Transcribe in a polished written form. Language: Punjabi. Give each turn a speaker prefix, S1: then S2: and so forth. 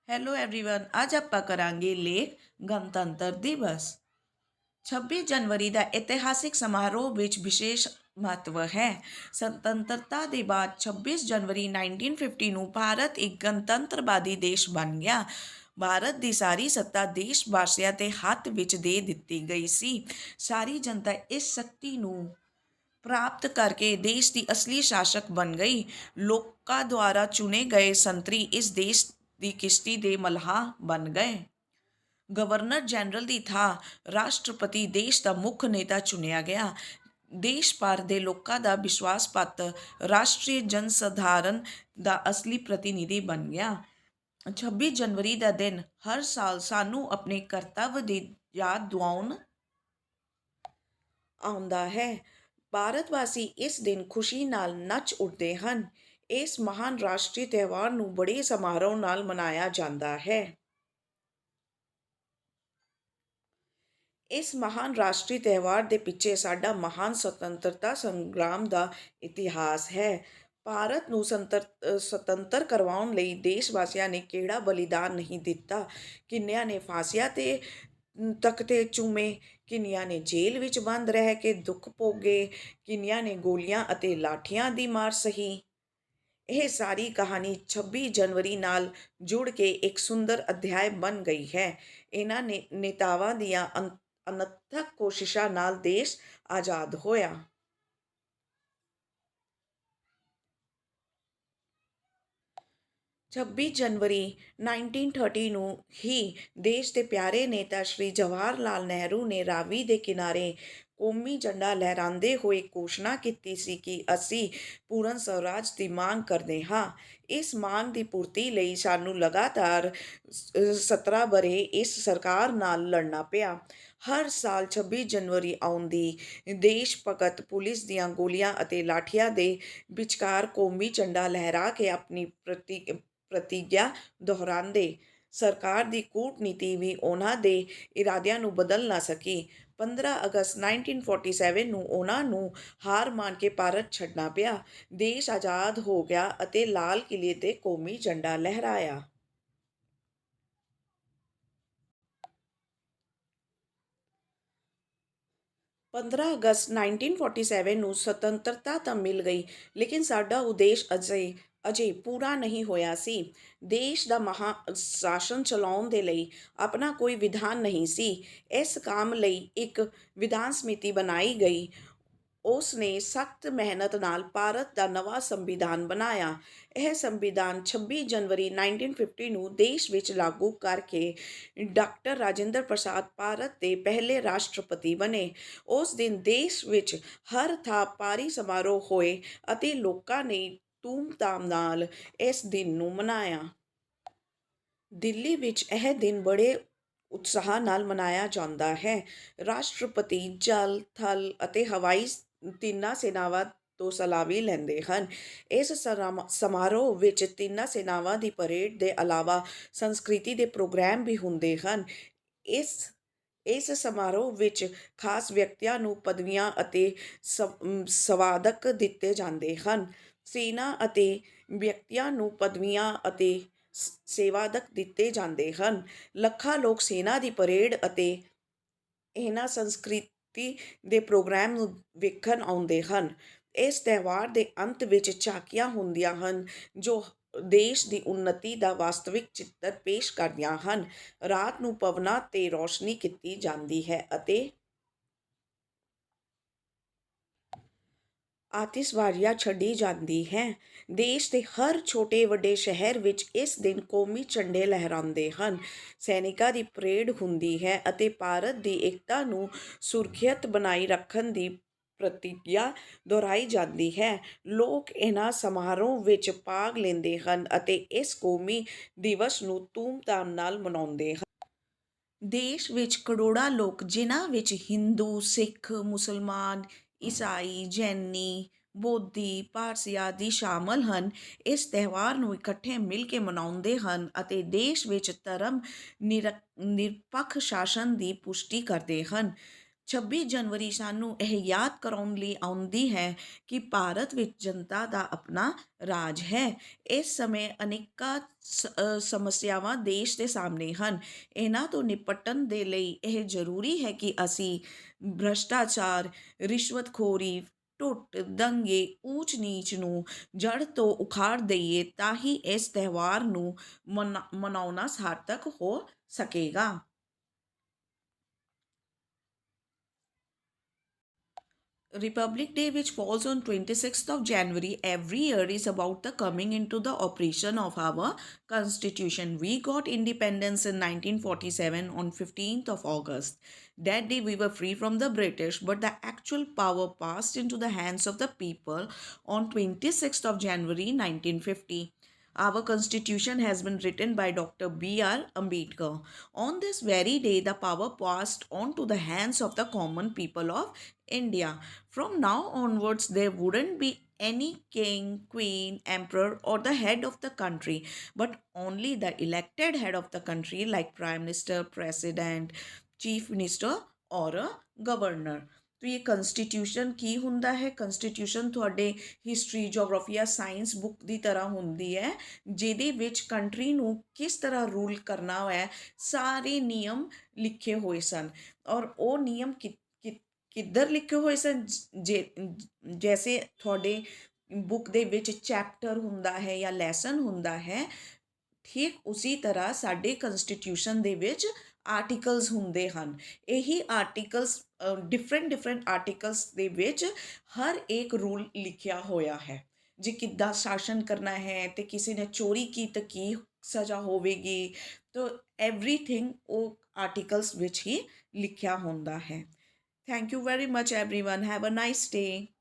S1: ਹੈਲੋ ਐਵਰੀਵਨ, ਅੱਜ ਆਪਾਂ ਕਰਾਂਗੇ ਲੇਖ ਗਣਤੰਤਰ ਦਿਵਸ। 26 ਜਨਵਰੀ ਦਾ ਇਤਿਹਾਸਿਕ ਸਮਾਰੋਹ ਵਿੱਚ ਵਿਸ਼ੇਸ਼ ਮਹੱਤਵ ਹੈ। ਸੁਤੰਤਰਤਾ ਦੇ ਬਾਅਦ 26 ਜਨਵਰੀ 1950 ਨੂੰ ਭਾਰਤ ਇੱਕ ਗਣਤੰਤਰਵਾਦੀ ਦੇਸ਼ ਬਣ ਗਿਆ। ਭਾਰਤ ਦੀ ਸਾਰੀ ਸੱਤਾ ਦੇਸ਼ ਵਾਸੀਆਂ ਦੇ ਹੱਥ ਵਿੱਚ ਦੇ ਦਿੱਤੀ ਗਈ ਸੀ। ਸਾਰੀ ਜਨਤਾ ਇਸ ਸ਼ਕਤੀ ਨੂੰ ਪ੍ਰਾਪਤ ਕਰਕੇ ਦੇਸ਼ ਦੀ ਅਸਲੀ ਸ਼ਾਸਕ ਬਣ ਗਈ। ਲੋਕਾਂ ਦੁਆਰਾ ਚੁਣੇ ਗਏ ਸੰਤਰੀ ਇਸ ਦੇਸ਼ ਦੀ ਕਿਸ਼ਤੀ ਦੇ ਮਲਾਹ ਬਣ ਗਏ। ਗਵਰਨਰ ਜਨਰਲ ਦੀ ਥਾਂ ਰਾਸ਼ਟਰਪਤੀ ਦੇਸ਼ ਦਾ ਮੁੱਖ ਨੇਤਾ ਚੁਣਿਆ ਗਿਆ। ਦੇਸ਼ ਭਰ ਦੇ ਲੋਕਾਂ ਦਾ ਵਿਸ਼ਵਾਸ ਪਾਤਰ ਰਾਸ਼ਟਰੀ ਜਨਸਧਾਰਨ ਦਾ ਅਸਲੀ ਪ੍ਰਤੀਨਿਧੀ ਬਣ ਗਿਆ। 26 ਜਨਵਰੀ ਦਾ ਦਿਨ ਹਰ ਸਾਲ ਸਾਨੂੰ ਆਪਣੇ ਕਰਤੱਵ ਦੀ ਯਾਦ ਦਿਵਾਉਣ ਆਉਂਦਾ ਹੈ। ਭਾਰਤ ਵਾਸੀ ਇਸ ਦਿਨ ਖੁਸ਼ੀ ਨਾਲ ਨੱਚ ਉੱਠਦੇ ਹਨ। ਇਸ ਮਹਾਨ ਰਾਸ਼ਟਰੀ ਤਿਉਹਾਰ ਨੂੰ ਬੜੇ ਸਮਾਰੋਹ ਨਾਲ ਮਨਾਇਆ ਜਾਂਦਾ ਹੈ। ਇਸ ਮਹਾਨ ਰਾਸ਼ਟਰੀ ਤਿਉਹਾਰ ਦੇ ਪਿੱਛੇ ਸਾਡਾ ਮਹਾਨ ਸੁਤੰਤਰਤਾ ਸੰਗਰਾਮ ਦਾ ਇਤਿਹਾਸ ਹੈ। ਭਾਰਤ ਨੂੰ ਸੁਤੰਤਰ ਕਰਵਾਉਣ ਲਈ ਦੇਸ਼ ਵਾਸੀਆਂ ਨੇ ਕਿਹੜਾ ਬਲੀਦਾਨ ਨਹੀਂ ਦਿੱਤਾ। ਕਿੰਨਿਆਂ ਨੇ ਫਾਂਸੀਆਂ ਤੇ ਤਖਤੇ ਚੂਮੇ, ਕਿੰਨਿਆਂ ਨੇ ਜੇਲ੍ਹ ਵਿੱਚ ਬੰਦ ਰਹਿ ਕੇ ਦੁੱਖ ਭੋਗੇ, ਕਿੰਨਿਆਂ ਨੇ ਗੋਲੀਆਂ ਅਤੇ ਲਾਠੀਆਂ ਦੀ ਮਾਰ ਸਹੀ। ਇਹ ਸਾਰੀ ਕਹਾਣੀ 26 ਜਨਵਰੀ ਨਾਲ ਜੁੜ ਕੇ ਇੱਕ ਸੁੰਦਰ ਅਧਿਆਇ ਬਣ ਗਈ ਹੈ। ਇਹਨਾਂ ਨੇਤਾਵਾਂ ਦੀਆਂ ਅਣਥੱਕ ਕੋਸ਼ਿਸ਼ਾਂ ਨਾਲ ਦੇਸ਼ ਆਜ਼ਾਦ ਹੋਇਆ। 26 ਜਨਵਰੀ 1930 ਨੂੰ ਹੀ ਦੇਸ਼ ਦੇ ਪਿਆਰੇ ਨੇਤਾ ਸ਼੍ਰੀ ਜਵਾਹਰ ਲਾਲ ਨਹਿਰੂ ਨੇ ਰਾਵੀ ਦੇ ਕਿਨਾਰੇ ਕੌਮੀ ਝੰਡਾ ਲਹਿਰਾਉਂਦੇ ਹੋਏ ਘੋਸ਼ਣਾ ਕੀਤੀ ਸੀ ਕਿ ਅਸੀਂ ਪੂਰਨ ਸਵਰਾਜ ਦੀ ਮੰਗ ਕਰਦੇ ਹਾਂ। ਇਸ ਮੰਗ ਦੀ ਪੂਰਤੀ ਲਈ ਸਾਨੂੰ ਲਗਾਤਾਰ 17 ਵਰ੍ਹੇ ਇਸ ਸਰਕਾਰ ਨਾਲ ਲੜਨਾ ਪਿਆ। ਹਰ ਸਾਲ 26 ਜਨਵਰੀ ਆਉਂਦੀ ਦੇਸ਼ ਭਗਤ ਪੁਲਿਸ ਦੀਆਂ ਗੋਲੀਆਂ ਅਤੇ ਲਾਠੀਆਂ ਦੇ ਵਿਚਕਾਰ ਕੌਮੀ ਝੰਡਾ ਲਹਿਰਾ ਕੇ ਆਪਣੀ ਪ੍ਰਤਿੱਗਿਆ ਦੁਹਰਾਉਂਦੇ। ਸਰਕਾਰ ਦੀ ਕੂਟਨੀਤੀ ਵੀ ਉਹਨਾਂ ਦੇ ਇਰਾਦਿਆਂ ਨੂੰ ਬਦਲ ਨਾ ਸਕੀ। 15 ਅਗਸਤ 1947 ਨੂੰ ਉਹਨਾਂ ਨੂੰ ਹਾਰ ਮੰਨ ਕੇ ਭਾਰਤ ਛੱਡਣਾ ਪਿਆ। ਦੇਸ਼ ਆਜ਼ਾਦ ਹੋ ਗਿਆ ਅਤੇ ਲਾਲ ਕਿਲ੍ਹੇ 'ਤੇ ਕੌਮੀ ਝੰਡਾ ਲਹਿਰਾਇਆ। ਪੰਦਰਾਂ ਅਗਸਤ 1947 ਨੂੰ ਸੁਤੰਤਰਤਾ ਤਾਂ ਮਿਲ ਗਈ, ਲੇਕਿਨ ਸਾਡਾ ਉਦੇਸ਼ ਅਜੇ ਪੂਰਾ ਨਹੀਂ ਹੋਇਆ ਸੀ। ਦੇਸ਼ ਦਾ ਮਹਾ ਸ਼ਾਸਨ ਚਲਾਉਣ ਦੇ ਲਈ ਆਪਣਾ ਕੋਈ ਵਿਧਾਨ ਨਹੀਂ ਸੀ। ਇਸ ਕੰਮ ਲਈ ਇੱਕ ਵਿਧਾਨ ਸਮਿਤੀ ਬਣਾਈ ਗਈ। ਉਸ ਨੇ ਸਖਤ ਮਿਹਨਤ ਨਾਲ ਭਾਰਤ ਦਾ ਨਵਾਂ ਸੰਵਿਧਾਨ ਬਣਾਇਆ। ਇਹ ਸੰਵਿਧਾਨ 26 ਜਨਵਰੀ 1950 ਨੂੰ ਦੇਸ਼ ਵਿੱਚ ਲਾਗੂ ਕਰਕੇ ਡਾਕਟਰ ਰਾਜਿੰਦਰ ਪ੍ਰਸਾਦ ਭਾਰਤ ਦੇ ਪਹਿਲੇ ਰਾਸ਼ਟਰਪਤੀ ਬਣੇ। ਉਸ ਦਿਨ ਦੇਸ਼ ਵਿੱਚ ਹਰ ਥਾਂ ਭਾਰੀ ਸਮਾਰੋਹ ਹੋਏ ਅਤੇ ਲੋਕਾਂ ਨੇ ਧੂਮਧਾਮ ਨਾਲ ਇਸ ਦਿਨ ਨੂੰ ਮਨਾਇਆ। ਦਿੱਲੀ ਵਿੱਚ ਇਹ ਦਿਨ ਬੜੇ ਉਤਸ਼ਾਹ ਨਾਲ ਮਨਾਇਆ ਜਾਂਦਾ ਹੈ। ਰਾਸ਼ਟਰਪਤੀ ਜਲ, ਥਲ ਅਤੇ ਹਵਾਈ ਤਿੰਨਾਂ ਸੈਨਾਵਾਂ ਤੋਂ ਸਲਾਮੀ ਲੈਂਦੇ ਹਨ। ਇਸ ਸਮਾਰੋਹ ਵਿੱਚ ਤਿੰਨਾਂ ਸੈਨਾਵਾਂ ਦੀ ਪਰੇਡ ਦੇ ਇਲਾਵਾ ਸੰਸਕ੍ਰਿਤੀ ਦੇ ਪ੍ਰੋਗਰਾਮ ਵੀ ਹੁੰਦੇ ਹਨ। ਇਸ ਸਮਾਰੋਹ ਵਿੱਚ ਖਾਸ ਵਿਅਕਤੀਆਂ ਨੂੰ ਪਦਵੀਆਂ ਅਤੇ ਸਵਾਦਕ ਦਿੱਤੇ ਜਾਂਦੇ ਹਨ। ਸੈਨਾ ਅਤੇ ਵਿਅਕਤੀਆਂ ਨੂੰ ਪਦਵੀਆਂ ਅਤੇ ਸੇਵਾਦਕ ਦਿੱਤੇ ਜਾਂਦੇ ਹਨ। ਲੱਖਾਂ ਲੋਕ ਸੈਨਾ ਦੀ ਪਰੇਡ ਅਤੇ ਇਹਨਾਂ ਸੰਸਕ੍ਰਿਤੀ ਦੇ ਪ੍ਰੋਗਰਾਮ ਨੂੰ ਵੇਖਣ ਆਉਂਦੇ ਹਨ। ਇਸ ਤਿਉਹਾਰ ਦੇ ਅੰਤ ਵਿੱਚ ਝਾਕੀਆਂ ਹੁੰਦੀਆਂ ਹਨ ਜੋ ਦੇਸ਼ ਦੀ ਉੱਨਤੀ ਦਾ ਵਾਸਤਵਿਕ ਚਿੱਤਰ ਪੇਸ਼ ਕਰਦੀਆਂ ਹਨ। ਰਾਤ ਨੂੰ ਭਵਨਾਂ 'ਤੇ ਰੌਸ਼ਨੀ ਕੀਤੀ ਜਾਂਦੀ ਹੈ ਅਤੇ ਆਤਿਸ਼ਬਾਜ਼ੀਆਂ ਛੱਡੀ ਜਾਂਦੀ ਹੈ। ਦੇਸ਼ ਦੇ ਹਰ ਛੋਟੇ ਵੱਡੇ ਸ਼ਹਿਰ ਵਿੱਚ ਇਸ ਦਿਨ ਕੌਮੀ ਝੰਡੇ ਲਹਿਰਾਉਂਦੇ ਹਨ। ਸੈਨਿਕਾਂ ਦੀ ਪਰੇਡ ਹੁੰਦੀ ਹੈ ਅਤੇ ਭਾਰਤ ਦੀ ਏਕਤਾ ਨੂੰ ਸੁਰੱਖਿਅਤ ਬਣਾਈ ਰੱਖਣ ਦੀ ਪ੍ਰਤਿੱਗਿਆ ਦੁਹਰਾਈ ਜਾਂਦੀ ਹੈ। ਲੋਕ ਇਹਨਾਂ ਸਮਾਰੋਹ ਵਿੱਚ ਭਾਗ ਲੈਂਦੇ ਹਨ ਅਤੇ ਇਸ ਕੌਮੀ ਦਿਵਸ ਨੂੰ ਧੂਮਧਾਮ ਨਾਲ ਮਨਾਉਂਦੇ ਹਨ। ਦੇਸ਼ ਵਿੱਚ ਕਰੋੜਾਂ ਲੋਕ, ਜਿਨ੍ਹਾਂ ਵਿੱਚ ਹਿੰਦੂ, ਸਿੱਖ, ਮੁਸਲਮਾਨ, ਈਸਾਈ, ਜੈਨੀ, ਬੋਧੀ, ਪਾਰਸੀ ਆਦਿ ਸ਼ਾਮਲ ਹਨ, ਇਸ ਤਿਉਹਾਰ ਨੂੰ ਇਕੱਠੇ ਮਿਲ ਕੇ ਮਨਾਉਂਦੇ ਹਨ ਅਤੇ ਦੇਸ਼ ਵਿੱਚ ਧਰਮ ਨਿਰਪੱਖ ਸ਼ਾਸਨ ਦੀ ਪੁਸ਼ਟੀ ਕਰਦੇ ਹਨ। 26 ਜਨਵਰੀ ਸਾਨੂੰ ਇਹ ਯਾਦ ਕਰਾਉਣ ਲਈ ਆਉਂਦੀ ਹੈ ਕਿ ਭਾਰਤ ਵਿੱਚ ਜਨਤਾ ਦਾ ਆਪਣਾ ਰਾਜ ਹੈ। ਇਸ ਸਮੇਂ ਅਨੇਕਾਂ ਸਮੱਸਿਆਵਾਂ ਦੇਸ਼ ਦੇ ਸਾਹਮਣੇ ਹਨ। ਇਹਨਾਂ ਤੋਂ ਨਿਪਟਣ ਦੇ ਲਈ ਇਹ ਜ਼ਰੂਰੀ ਹੈ ਕਿ ਅਸੀਂ ਭ੍ਰਸ਼ਟਾਚਾਰ, ਰਿਸ਼ਵਤਖੋਰੀ, ਟੁੱਟ, ਦੰਗੇ, ਊਚ ਨੀਚ ਨੂੰ ਜੜ੍ਹ ਤੋਂ ਉਖਾੜ ਦਈਏ, ਤਾਂ ਹੀ ਇਸ ਤਿਉਹਾਰ ਨੂੰ ਮਨਾਉਣਾ ਸਾਰਥਕ ਹੋ ਸਕੇਗਾ। Republic Day, which falls on 26th of January every year, is about the coming into the operation of our constitution. We got independence in 1947 on 15th of August. That day we were free from the British, but the actual power passed into the hands of the people on 26th of January 1950. Our constitution has been written by Dr. B.R. Ambedkar. On this very day, the power passed on to the hands of the common people of India. From now onwards, there wouldn't be any king, queen, emperor, or the head of the country, but only the elected head of the country, like prime minister, president, chief minister, or a governor. तो ये ਕਨਸਟੀਟਿਊਸ਼ਨ ਕੀ ਹੁੰਦਾ ਹੈ? ਕਨਸਟੀਟਿਊਸ਼ਨ ਤੁਹਾਡੇ ਹਿਸਟਰੀ, ਜੋਗਰਾਫੀ ਜਾਂ ਸਾਇੰਸ ਬੁੱਕ ਦੀ ਤਰ੍ਹਾਂ ਹੁੰਦੀ ਹੈ, ਜਿਹਦੇ ਵਿੱਚ ਕੰਟਰੀ ਨੂੰ ਕਿਸ ਤਰ੍ਹਾਂ ਰੂਲ ਕਰਨਾ ਹੈ ਸਾਰੇ ਨਿਯਮ ਲਿਖੇ ਹੋਏ ਸਨ। ਔਰ ਉਹ ਨਿਯਮ ਕਿੱਧਰ ਲਿਖੇ ਹੋਏ ਸਨ? ਜੈਸੇ ਤੁਹਾਡੇ ਬੁੱਕ ਦੇ ਵਿੱਚ ਚੈਪਟਰ ਹੁੰਦਾ ਹੈ ਜਾਂ ਲੈਸਨ ਹੁੰਦਾ ਹੈ, ਠੀਕ ਉਸੀ ਤਰ੍ਹਾਂ ਸਾਡੇ ਕਨਸਟੀਟਿਊਸ਼ਨ ਦੇ ਵਿੱਚ ਆਰਟੀਕਲਸ ਹੁੰਦੇ ਹਨ। ਇਹੀ ਆਰਟੀਕਲਸ ਡਿਫਰੈਂਟ ਆਰਟੀਕਲਸ ਦੇ ਵਿੱਚ ਹਰ ਇੱਕ ਰੂਲ ਲਿਖਿਆ ਹੋਇਆ ਹੈ। ਜੇ ਕਿੱਦਾਂ ਸ਼ਾਸਨ ਕਰਨਾ ਹੈ, ਅਤੇ ਕਿਸੇ ਨੇ ਚੋਰੀ ਕੀ ਤਾਂ ਕੀ ਸਜ਼ਾ ਹੋਵੇਗੀ, ਤਾਂ ਐਵਰੀਥਿੰਗ ਉਹ ਆਰਟੀਕਲਸ ਵਿੱਚ ਹੀ ਲਿਖਿਆ ਹੁੰਦਾ ਹੈ। Thank you very much everyone. Have a nice day.